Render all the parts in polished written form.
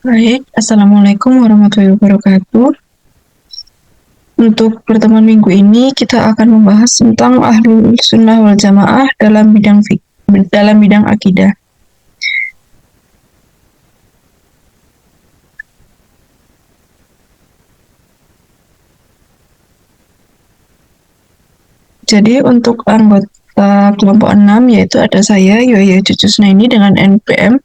Baik, Assalamualaikum warahmatullahi wabarakatuh. Untuk pertemuan minggu ini kita akan membahas tentang Ahlul Sunnah wal Jamaah dalam bidang akidah. Jadi untuk anggota kelompok 6 yaitu ada saya Yoyo Cucusnaini dengan NPM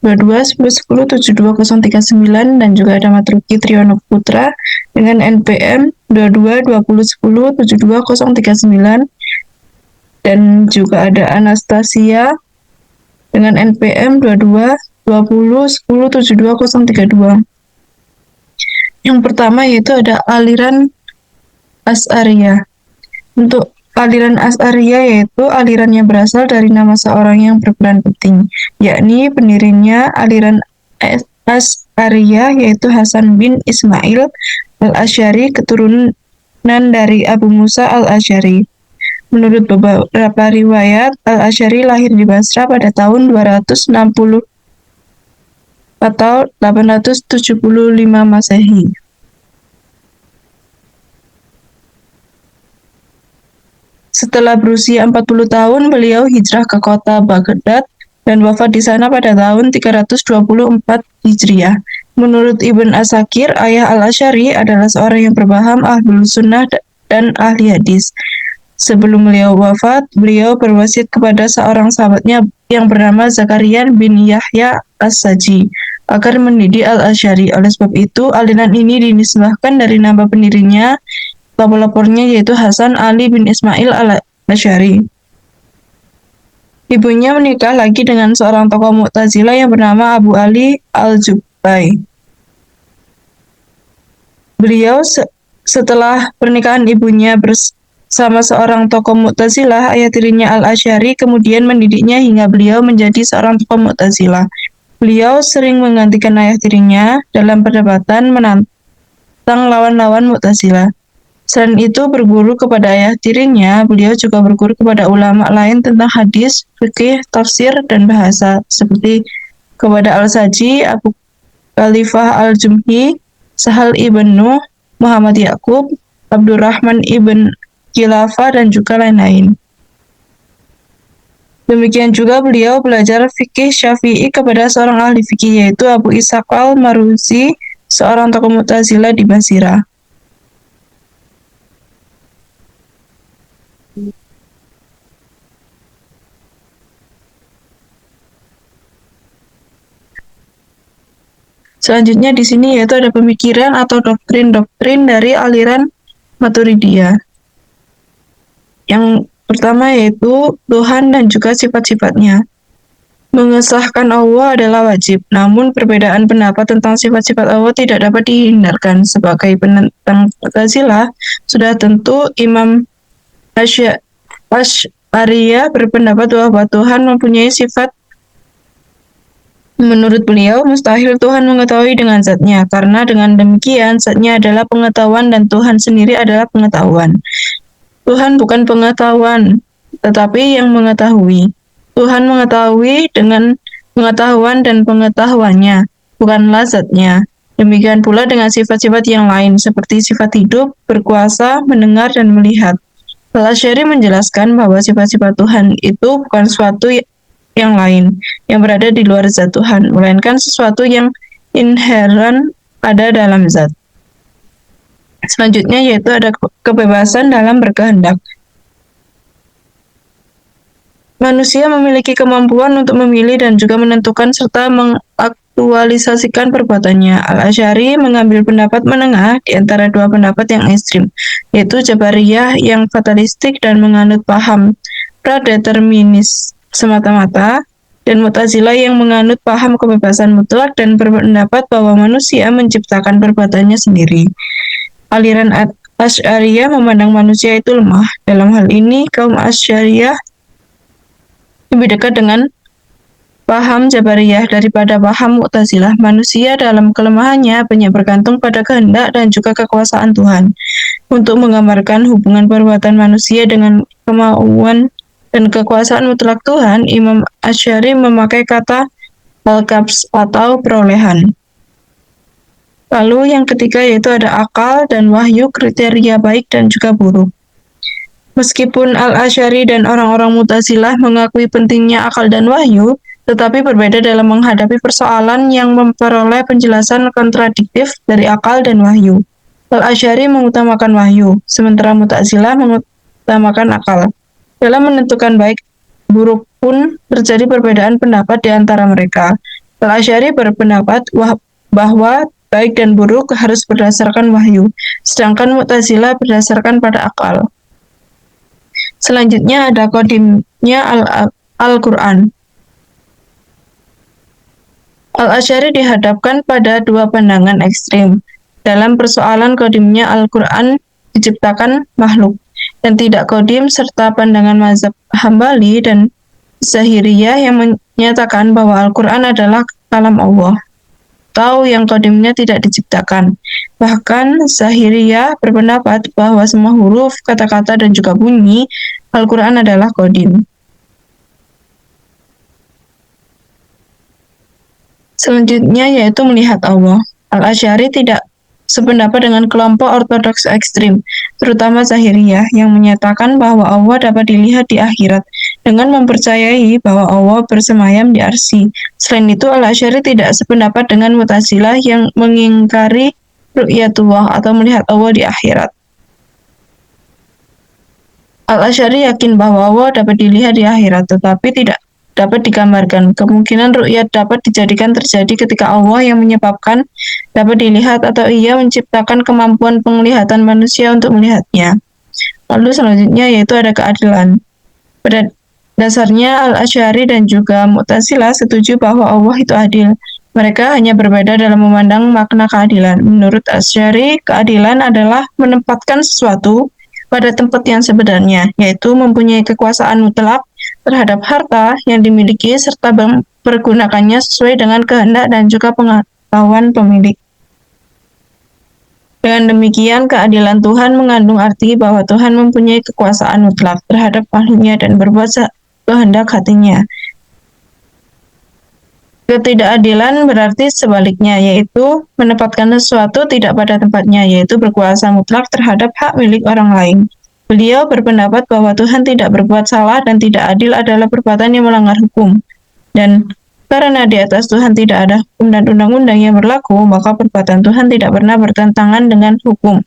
2210107239 dan juga ada Matruki Triyono Putra dengan NPM 2220107239 dan juga ada Anastasia dengan NPM 2220107232. Yang pertama yaitu ada aliran Asy'ariyah. Untuk aliran Asy'ariyah yaitu aliran yang berasal dari nama seorang yang berperan penting, yakni pendirinya aliran Asy'ariyah yaitu Hasan bin Ismail al-Asy'ari, keturunan dari Abu Musa al-Asy'ari. Menurut beberapa riwayat, al-Asy'ari lahir di Basra pada tahun 260 atau 875 Masehi. Setelah berusia 40 tahun, beliau hijrah ke kota Baghdad dan wafat di sana pada tahun 324 Hijriah. Menurut Ibn Asakir, ayah al-Asy'ari adalah seorang yang berpaham Ahlul Sunnah dan ahli hadis. Sebelum beliau wafat, beliau berwasiat kepada seorang sahabatnya yang bernama Zakaria bin Yahya as-Saji agar mendidik al-Asy'ari. Oleh sebab itu, aliran ini dinisbahkan dari nama pendirinya atau pelapornya yaitu Hasan Ali bin Ismail al-Asy'ari. Ibunya menikah lagi dengan seorang tokoh Mu'tazilah yang bernama Abu Ali al-Jubbai. Beliau setelah pernikahan ibunya bersama seorang tokoh Mu'tazilah, ayah tirinya al-Asy'ari kemudian mendidiknya hingga beliau menjadi seorang tokoh Mu'tazilah. Beliau sering menggantikan ayah tirinya dalam perdebatan menantang lawan-lawan Mu'tazilah. Selain itu, berguru kepada ayah tirinya, beliau juga berguru kepada ulama lain tentang hadis, fikih, tafsir, dan bahasa, seperti kepada Al-Saji, Abu Khalifah Al-Jumhi, Sahal ibn Nuh, Muhammad Yaqub, Abdurrahman ibn Khilafah, dan juga lain-lain. Demikian juga beliau belajar fikih Syafi'i kepada seorang ahli fikih yaitu Abu Ishaq al-Maruzi, seorang tokoh Mu'tazilah di Basirah. Selanjutnya di sini yaitu ada pemikiran atau doktrin-doktrin dari aliran Maturidiyah. Yang pertama yaitu Tuhan dan juga sifat-sifatnya. Mengesahkan Allah adalah wajib, namun perbedaan pendapat tentang sifat-sifat Allah tidak dapat dihindarkan. Sebagai penentang Mu'tazilah, sudah tentu Imam Asy'ariyah berpendapat bahwa Tuhan mempunyai sifat. Menurut beliau, mustahil Tuhan mengetahui dengan zatnya, karena dengan demikian zatnya adalah pengetahuan dan Tuhan sendiri adalah pengetahuan. Tuhan bukan pengetahuan, tetapi yang mengetahui. Tuhan mengetahui dengan pengetahuan dan pengetahuannya, bukanlah zatnya. Demikian pula dengan sifat-sifat yang lain, seperti sifat hidup, berkuasa, mendengar, dan melihat. Al-Asy'ari menjelaskan bahwa sifat-sifat Tuhan itu bukan suatu yang lain, yang berada di luar zat Tuhan, melainkan sesuatu yang inheren ada dalam zat. Selanjutnya yaitu ada kebebasan dalam berkehendak. Manusia memiliki kemampuan untuk memilih dan juga menentukan serta mengaktualisasikan perbuatannya. Al-Asy'ari mengambil pendapat menengah di antara dua pendapat yang ekstrim, yaitu Jabariyah yang fatalistik dan menganut paham pradeterminis semata-mata, dan Mu'tazilah yang menganut paham kebebasan mutlak dan berpendapat bahwa manusia menciptakan perbuatannya sendiri. Aliran Asy'ariyah memandang manusia itu lemah. Dalam hal ini, kaum Asy'ariyah lebih dekat dengan paham Jabariyah daripada paham Mu'tazilah. Manusia dalam kelemahannya banyak bergantung pada kehendak dan juga kekuasaan Tuhan. Untuk menggambarkan hubungan perbuatan manusia dengan kemauan dan kekuasaan mutlak Tuhan, Imam Asy'ari memakai kata al-kabs atau perolehan. Lalu yang ketiga yaitu ada akal dan wahyu, kriteria baik dan juga buruk. Meskipun Al-Asy'ari dan orang-orang Mu'tazilah mengakui pentingnya akal dan wahyu, tetapi berbeda dalam menghadapi persoalan yang memperoleh penjelasan kontradiktif dari akal dan wahyu. Al-Asy'ari mengutamakan wahyu, sementara Mu'tazilah mengutamakan akal. Dalam menentukan baik buruk pun terjadi perbedaan pendapat di antara mereka. Al-Asy'ari berpendapat bahwa baik dan buruk harus berdasarkan wahyu, sedangkan Mu'tazilah berdasarkan pada akal. Selanjutnya ada kodimnya Al-Quran. Al-Asy'ari dihadapkan pada dua pandangan ekstrim. Dalam persoalan kodimnya Al-Quran diciptakan makhluk dan tidak kodim, serta pandangan mazhab Hambali dan Zahiriyah yang menyatakan bahwa Al-Quran adalah kalam Allah, atau yang kodimnya tidak diciptakan. Bahkan Zahiriyah berpendapat bahwa semua huruf, kata-kata, dan juga bunyi Al-Quran adalah kodim. Selanjutnya yaitu melihat Allah. Al-Asy'ari tidak sependapat dengan kelompok ortodoks ekstrim, terutama Zahiriyah, yang menyatakan bahwa Allah dapat dilihat di akhirat dengan mempercayai bahwa Allah bersemayam di arsy. Selain itu, Al-Asy'ari tidak sependapat dengan Mu'tazilah yang mengingkari ru'yatullah atau melihat Allah di akhirat. Al-Asy'ari yakin bahwa Allah dapat dilihat di akhirat, tetapi tidak dapat digambarkan. Kemungkinan ru'yat dapat dijadikan terjadi ketika Allah yang menyebabkan dapat dilihat atau Ia menciptakan kemampuan penglihatan manusia untuk melihatnya. Lalu selanjutnya yaitu ada keadilan. Pada dasarnya Al-Asy'ari dan juga Mu'tazilah setuju bahwa Allah itu adil. Mereka hanya berbeda dalam memandang makna keadilan. Menurut Asy'ari, keadilan adalah menempatkan sesuatu pada tempat yang sebenarnya, yaitu mempunyai kekuasaan mutlak terhadap harta yang dimiliki serta mempergunakannya sesuai dengan kehendak dan juga pengetahuan pemilik. Dengan demikian, keadilan Tuhan mengandung arti bahwa Tuhan mempunyai kekuasaan mutlak terhadap makhluknya dan berbuat kehendak hatinya. Ketidakadilan berarti sebaliknya, yaitu menempatkan sesuatu tidak pada tempatnya, yaitu berkuasa mutlak terhadap hak milik orang lain. Beliau berpendapat bahwa Tuhan tidak berbuat salah dan tidak adil adalah perbuatan yang melanggar hukum. Dan karena di atas Tuhan tidak ada hukum dan undang-undang yang berlaku, maka perbuatan Tuhan tidak pernah bertentangan dengan hukum.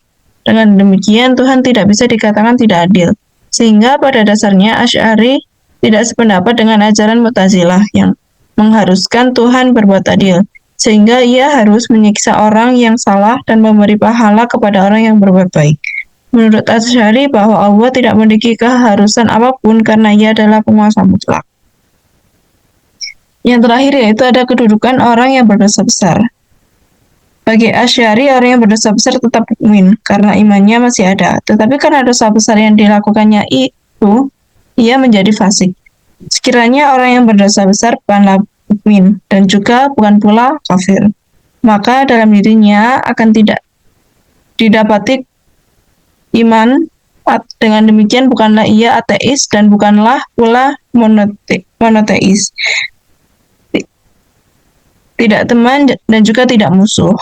Dengan demikian, Tuhan tidak bisa dikatakan tidak adil. Sehingga pada dasarnya Asy'ari tidak sependapat dengan ajaran Mu'tazilah yang mengharuskan Tuhan berbuat adil, sehingga Ia harus menyiksa orang yang salah dan memberi pahala kepada orang yang berbuat baik. Menurut Asy'ari bahwa Allah tidak memiliki keharusan apapun karena Ia adalah penguasa mutlak. Yang terakhir yaitu ada kedudukan orang yang berdosa besar. Bagi Asy'ari, orang yang berdosa besar tetap mukmin karena imannya masih ada, tetapi karena dosa besar yang dilakukannya itu, ia menjadi fasik. Sekiranya orang yang berdosa besar bukanlah mukmin dan juga bukan pula kafir, maka dalam dirinya akan tidak didapati iman. Dengan demikian bukanlah ia ateis dan bukanlah pula monoteis, tidak teman dan juga tidak musuh.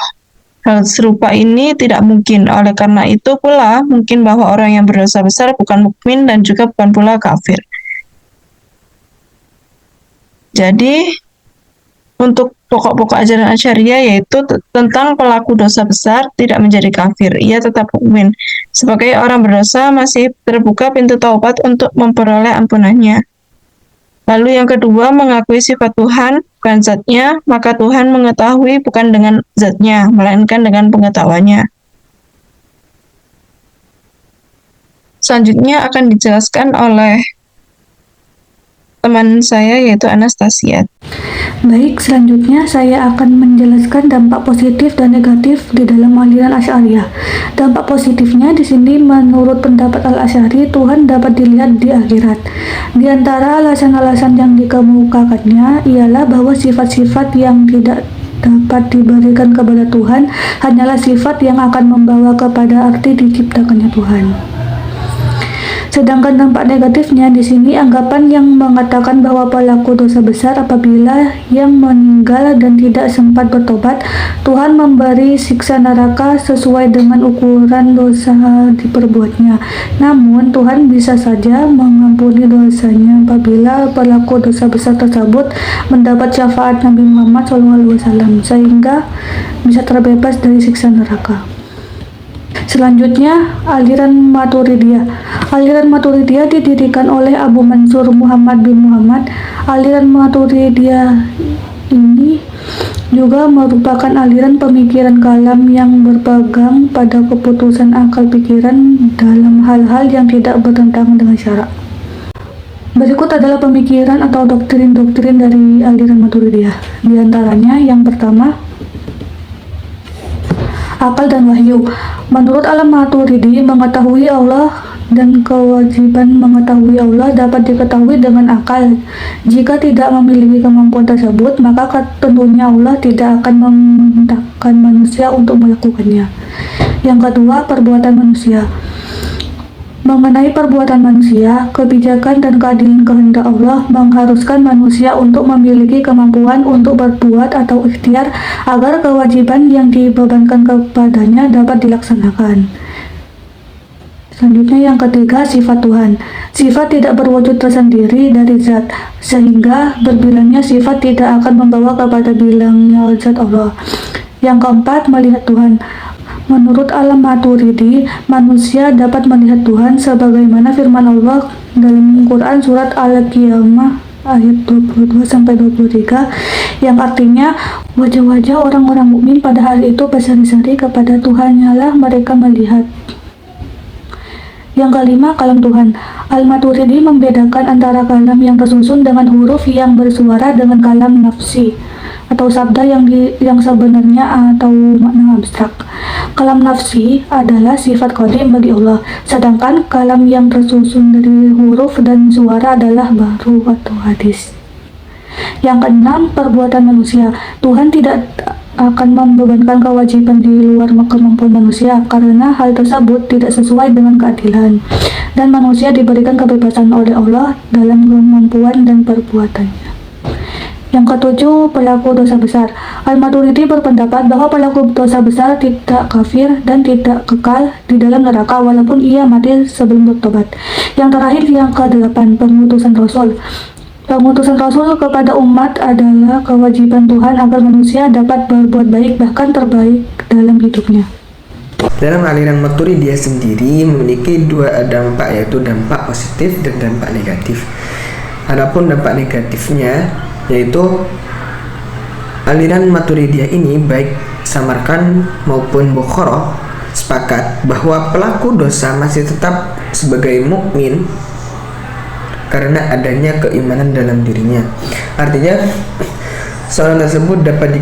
Hal serupa ini tidak mungkin, oleh karena itu pula mungkin bahwa orang yang berdosa besar bukan mukmin dan juga bukan pula kafir. Jadi, untuk pokok-pokok ajaran Asy'ariyah yaitu tentang pelaku dosa besar tidak menjadi kafir, ia tetap mukmin. Sebagai orang berdosa masih terbuka pintu taubat untuk memperoleh ampunannya. Lalu yang kedua, mengakui sifat Tuhan bukan zatnya, maka Tuhan mengetahui bukan dengan zatnya, melainkan dengan pengetahuannya. Selanjutnya akan dijelaskan oleh teman saya yaitu Anastasia. Baik, selanjutnya saya akan menjelaskan dampak positif dan negatif di dalam aliran Asy'ariyah. Dampak positifnya di sini menurut pendapat Al-Asy'ari, Tuhan dapat dilihat di akhirat. Di antara alasan-alasan yang dikemukakannya ialah bahwa sifat-sifat yang tidak dapat diberikan kepada Tuhan hanyalah sifat yang akan membawa kepada arti diciptakannya Tuhan. Sedangkan dampak negatifnya di sini anggapan yang mengatakan bahwa pelaku dosa besar apabila yang meninggal dan tidak sempat bertobat, Tuhan memberi siksa neraka sesuai dengan ukuran dosa diperbuatnya. Namun Tuhan bisa saja mengampuni dosanya apabila pelaku dosa besar tersebut mendapat syafaat Nabi Muhammad SAW sehingga bisa terbebas dari siksa neraka. Selanjutnya, aliran Maturidiyah. Aliran Maturidiyah didirikan oleh Abu Mansur Muhammad bin Muhammad. Aliran Maturidiyah ini juga merupakan aliran pemikiran kalam yang berpegang pada keputusan akal pikiran dalam hal-hal yang tidak bertentangan dengan syara. Berikut adalah pemikiran atau doktrin-doktrin dari aliran Maturidiyah. Di antaranya, yang pertama, akal dan wahyu. Menurut alam Maturidi, mengetahui Allah dan kewajiban mengetahui Allah dapat diketahui dengan akal. Jika tidak memiliki kemampuan tersebut, maka tentunya Allah tidak akan memerintahkan manusia untuk melakukannya. Yang kedua, perbuatan manusia. Mengenai perbuatan manusia, kebijakan dan keadilan kehendak Allah mengharuskan manusia untuk memiliki kemampuan untuk berbuat atau ikhtiar agar kewajiban yang dibebankan kepadanya dapat dilaksanakan. Selanjutnya yang ketiga, sifat Tuhan. Sifat tidak berwujud tersendiri dari zat, sehingga berbilangnya sifat tidak akan membawa kepada bilangnya zat Allah. Yang keempat, melihat Tuhan. Menurut alam Maturidi, manusia dapat melihat Tuhan sebagaimana firman Allah dalam Quran surat Al-Qiyamah ayat 22-23 yang artinya wajah-wajah orang-orang mukmin pada hari itu berseri-seri kepada Tuhannya lah mereka melihat. Yang kelima, kalam Tuhan. Al-Maturidi membedakan antara kalam yang tersusun dengan huruf yang bersuara dengan kalam nafsi atau sabda yang sebenarnya atau makna abstrak. Kalam nafsi adalah sifat qadim bagi Allah, sedangkan kalam yang tersusun dari huruf dan suara adalah baru atau hadis. Yang keenam, perbuatan manusia. Tuhan tidak akan membebankan kewajiban di luar kemampuan manusia karena hal tersebut tidak sesuai dengan keadilan, dan manusia diberikan kebebasan oleh Allah dalam kemampuan dan perbuatannya. Yang ketujuh, pelaku dosa besar. Al-Maturidi berpendapat bahwa pelaku dosa besar tidak kafir dan tidak kekal di dalam neraka walaupun ia mati sebelum bertobat. Yang terakhir, yang kedelapan, pengutusan Rasul. Pengutusan Rasul kepada umat adalah kewajiban Tuhan agar manusia dapat berbuat baik bahkan terbaik dalam hidupnya. Dalam aliran Maturidiyah sendiri memiliki dua dampak, yaitu dampak positif dan dampak negatif. Adapun dampak negatifnya yaitu aliran Maturidiyah ini baik Samarkand maupun Bukhara sepakat bahwa pelaku dosa masih tetap sebagai mukmin karena adanya keimanan dalam dirinya. Artinya seorang tersebut dapat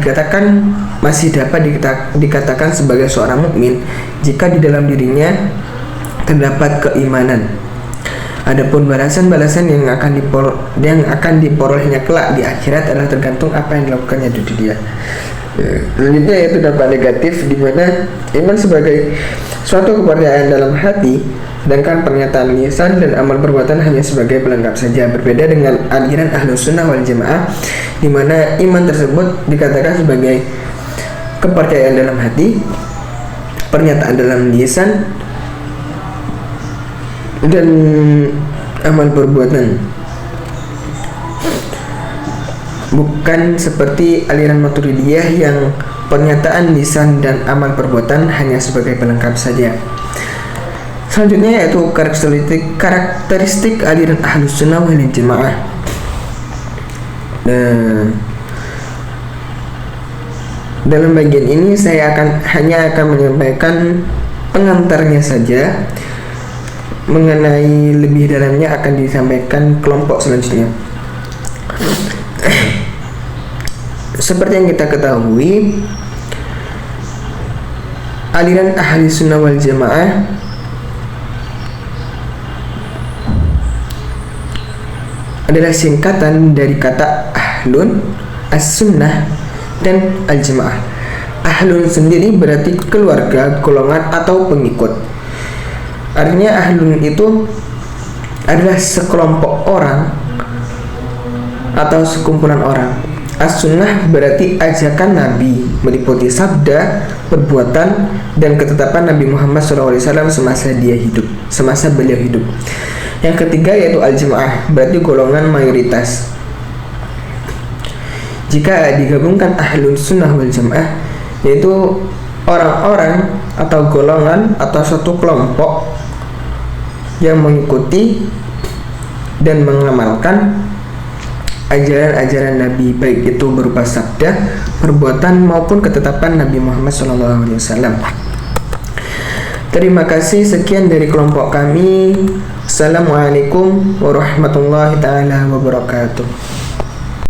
dikatakan sebagai seorang mukmin jika di dalam dirinya terdapat keimanan. Adapun balasan-balasan yang akan diperolehnya kelak di akhirat adalah tergantung apa yang dilakukannya di dunia. Selanjutnya yaitu dampak negatif, di mana iman sebagai suatu kepercayaan dalam hati, sedangkan pernyataan lisan dan amal perbuatan hanya sebagai pelengkap saja. Berbeda dengan aliran Ahlus Sunnah wal Jamaah, di mana iman tersebut dikatakan sebagai kepercayaan dalam hati, pernyataan dalam lisan, dan amal perbuatan. Bukan seperti aliran Maturidiyah yang pernyataan lisan dan amal perbuatan hanya sebagai pelengkap saja. Selanjutnya yaitu karakteristik aliran Ahlus Sunnah wal Jamaah. Dalam bagian ini saya hanya akan menyampaikan pengantarnya saja. Mengenai lebih dalamnya akan disampaikan kelompok selanjutnya. Seperti yang kita ketahui, aliran Ahli Sunnah wal Jamaah adalah singkatan dari kata Ahlun, As-Sunnah, dan Al-Jamaah. Ahlun sendiri berarti keluarga, golongan, atau pengikut. Artinya Ahlun itu adalah sekelompok orang atau sekumpulan orang. As-sunnah berarti ajakan Nabi meliputi sabda, perbuatan, dan ketetapan Nabi Muhammad SAW semasa beliau hidup. Yang ketiga yaitu al-jamaah, berarti golongan mayoritas. Jika digabungkan ahlus sunnah wal jamaah, yaitu orang-orang atau golongan atau suatu kelompok yang mengikuti dan mengamalkan ajaran-ajaran Nabi, baik itu berupa sabda, perbuatan maupun ketetapan Nabi Muhammad SAW. Terima kasih, sekian dari kelompok kami. Assalamualaikum warahmatullahi taala wabarakatuh.